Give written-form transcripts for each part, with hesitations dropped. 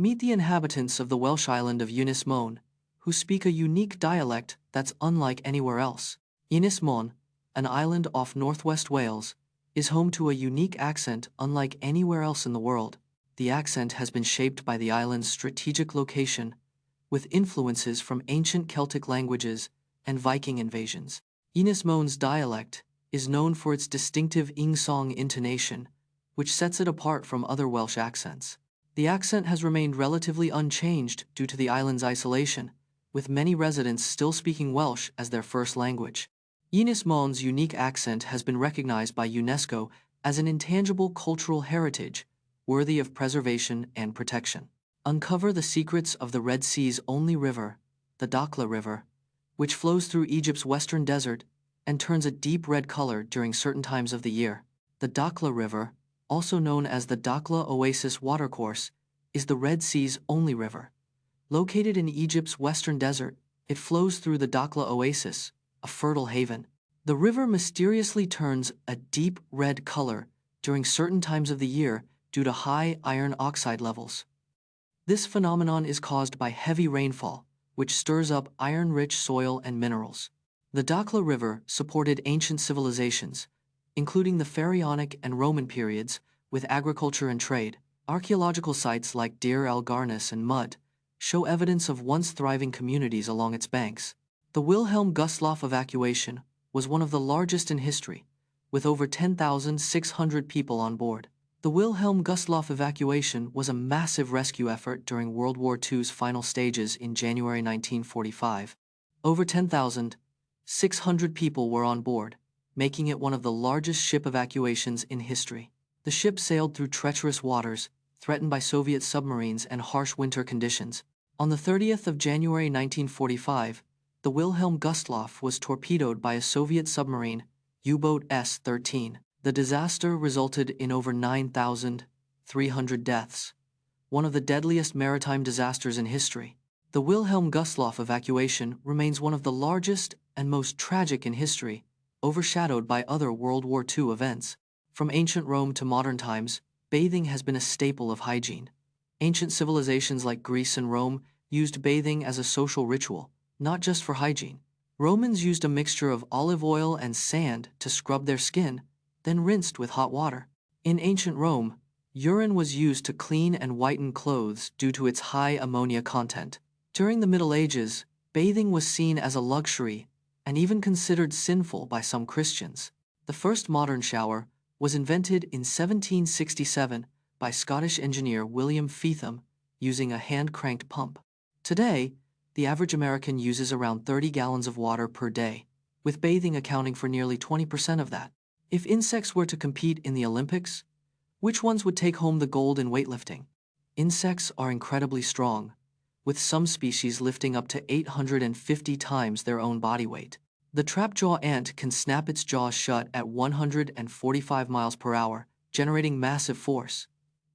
Meet the inhabitants of the Welsh island of Ynys Môn, who speak a unique dialect that's unlike anywhere else. Ynys Môn, an island off northwest Wales, is home to a unique accent unlike anywhere else in the world. The accent has been shaped by the island's strategic location, with influences from ancient Celtic languages and Viking invasions. Ynys Môn's dialect is known for its distinctive ing-song intonation, which sets it apart from other Welsh accents. The accent has remained relatively unchanged due to the island's isolation, with many residents still speaking Welsh as their first language. Ynys Môn's unique accent has been recognized by UNESCO as an intangible cultural heritage worthy of preservation and protection. Uncover the secrets of the Red Sea's only river, the Dakhla River, which flows through Egypt's western desert and turns a deep red color during certain times of the year. The Dakhla River, also known as the Dakhla Oasis watercourse, is the Red Sea's only river. Located in Egypt's western desert, it flows through the Dakhla Oasis, a fertile haven. The river mysteriously turns a deep red color during certain times of the year due to high iron oxide levels. This phenomenon is caused by heavy rainfall, which stirs up iron-rich soil and minerals. The Dakhla River supported ancient civilizations, including the Pharaonic and Roman periods, with agriculture and trade. Archaeological sites like Deir el-Garnis and Mud show evidence of once thriving communities along its banks. The Wilhelm Gustloff evacuation was one of the largest in history, with over 10,600 people on board. The Wilhelm Gustloff evacuation was a massive rescue effort during World War II's final stages in January 1945. Over 10,600 people were on board, making it one of the largest ship evacuations in history. The ship sailed through treacherous waters, threatened by Soviet submarines and harsh winter conditions. On the 30th of January 1945, the Wilhelm Gustloff was torpedoed by a Soviet submarine, U-boat S-13. The disaster resulted in over 9,300 deaths, one of the deadliest maritime disasters in history. The Wilhelm Gustloff evacuation remains one of the largest and most tragic in history, overshadowed by other World War II events. From ancient Rome to modern times, bathing has been a staple of hygiene. Ancient civilizations like Greece and Rome used bathing as a social ritual, not just for hygiene. Romans used a mixture of olive oil and sand to scrub their skin, then rinsed with hot water. In ancient Rome, urine was used to clean and whiten clothes due to its high ammonia content. During the Middle Ages, bathing was seen as a luxury and even considered sinful by some Christians. The first modern shower was invented in 1767 by Scottish engineer William Feetham using a hand-cranked pump. Today, the average American uses around 30 gallons of water per day, with bathing accounting for nearly 20% of that. If insects were to compete in the Olympics, which ones would take home the gold in weightlifting? Insects are incredibly strong, with some species lifting up to 850 times their own body weight. The trapjaw ant can snap its jaws shut at 145 miles per hour, generating massive force.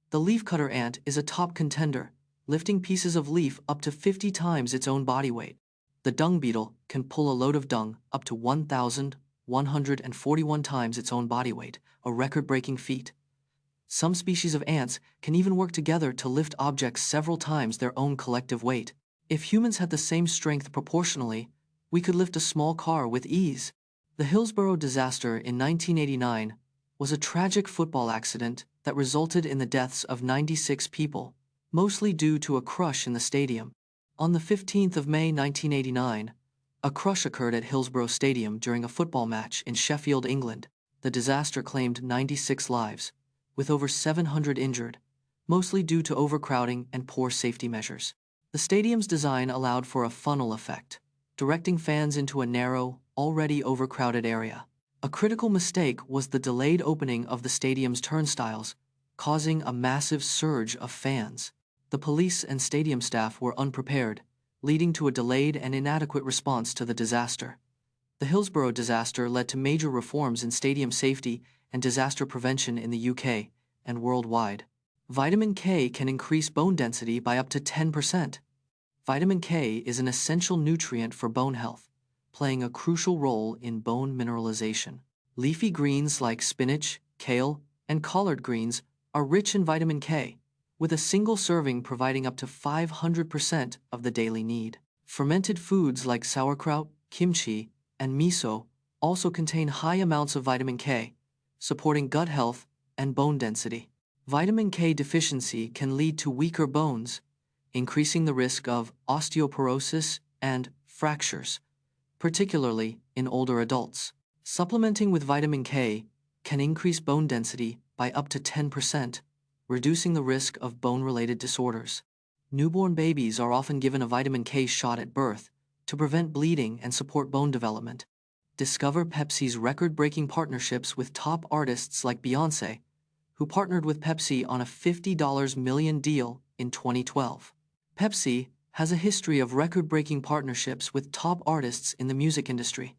The leafcutter ant is a top contender, lifting pieces of leaf up to 50 times its own body weight. The dung beetle can pull a load of dung up to 1,141 times its own body weight, a record-breaking feat. Some species of ants can even work together to lift objects several times their own collective weight. If humans had the same strength proportionally, we could lift a small car with ease. The Hillsborough Disaster in 1989 was a tragic football accident that resulted in the deaths of 96 people, mostly due to a crush in the stadium. On the 15th of May 1989, a crush occurred at Hillsborough Stadium during a football match in Sheffield, England. The disaster claimed 96 lives, with over 700 injured, mostly due to overcrowding and poor safety measures. The stadium's design allowed for a funnel effect, directing fans into a narrow, already overcrowded area. A critical mistake was the delayed opening of the stadium's turnstiles, causing a massive surge of fans. The police and stadium staff were unprepared, leading to a delayed and inadequate response to the disaster. The Hillsborough disaster led to major reforms in stadium safety and disaster prevention in the UK and worldwide. Vitamin K can increase bone density by up to 10%. Vitamin K is an essential nutrient for bone health, playing a crucial role in bone mineralization. Leafy greens like spinach, kale, and collard greens are rich in vitamin K, with a single serving providing up to 500% of the daily need. Fermented foods like sauerkraut, kimchi, and miso also contain high amounts of vitamin K, supporting gut health and bone density. Vitamin K deficiency can lead to weaker bones, increasing the risk of osteoporosis and fractures, particularly in older adults. Supplementing with vitamin K can increase bone density by up to 10%, reducing the risk of bone-related disorders. Newborn babies are often given a vitamin K shot at birth to prevent bleeding and support bone development. Discover Pepsi's record-breaking partnerships with top artists like Beyoncé, who partnered with Pepsi on a $50 million deal in 2012. Pepsi has a history of record-breaking partnerships with top artists in the music industry.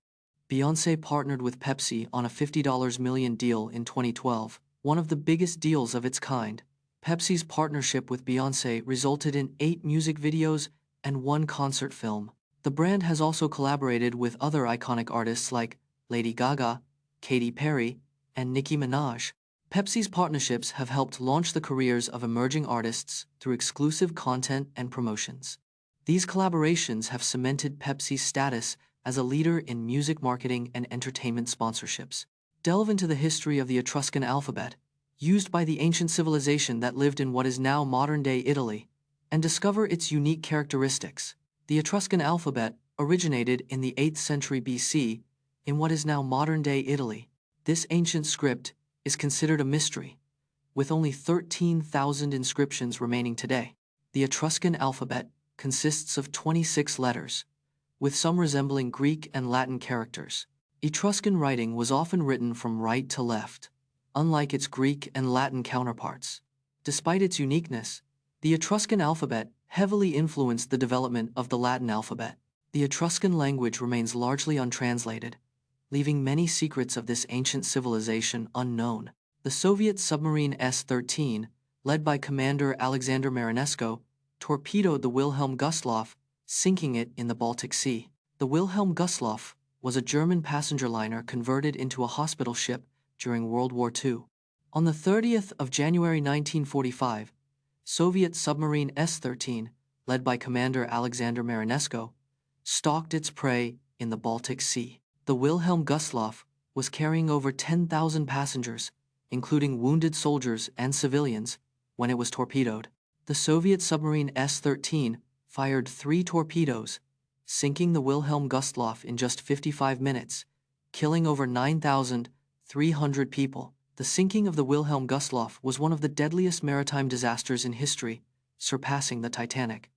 Beyoncé partnered with Pepsi on a $50 million deal in 2012, one of the biggest deals of its kind. Pepsi's partnership with Beyoncé resulted in 8 music videos and 1 concert film. The brand has also collaborated with other iconic artists like Lady Gaga, Katy Perry, and Nicki Minaj. Pepsi's partnerships have helped launch the careers of emerging artists through exclusive content and promotions. These collaborations have cemented Pepsi's status as a leader in music marketing and entertainment sponsorships. Delve into the history of the Etruscan alphabet, used by the ancient civilization that lived in what is now modern-day Italy, and discover its unique characteristics. The Etruscan alphabet originated in the 8th century BC in what is now modern-day Italy. This ancient script is considered a mystery, with only 13,000 inscriptions remaining today. The Etruscan alphabet consists of 26 letters, with some resembling Greek and Latin characters. Etruscan writing was often written from right to left, unlike its Greek and Latin counterparts. Despite its uniqueness, the Etruscan alphabet heavily influenced the development of the Latin alphabet. The Etruscan language remains largely untranslated, leaving many secrets of this ancient civilization unknown. The Soviet submarine S-13, led by Commander Alexander Marinesko, torpedoed the Wilhelm Gustloff, sinking it in the Baltic Sea. The Wilhelm Gustloff was a German passenger liner converted into a hospital ship during World War II. On the 30th of January 1945, Soviet submarine S-13, led by Commander Alexander Marinesko, stalked its prey in the Baltic Sea. The Wilhelm Gustloff was carrying over 10,000 passengers, including wounded soldiers and civilians, when it was torpedoed. The Soviet submarine S-13 fired 3 torpedoes, sinking the Wilhelm Gustloff in just 55 minutes, killing over 9,300 people. The sinking of the Wilhelm Gustloff was one of the deadliest maritime disasters in history, surpassing the Titanic.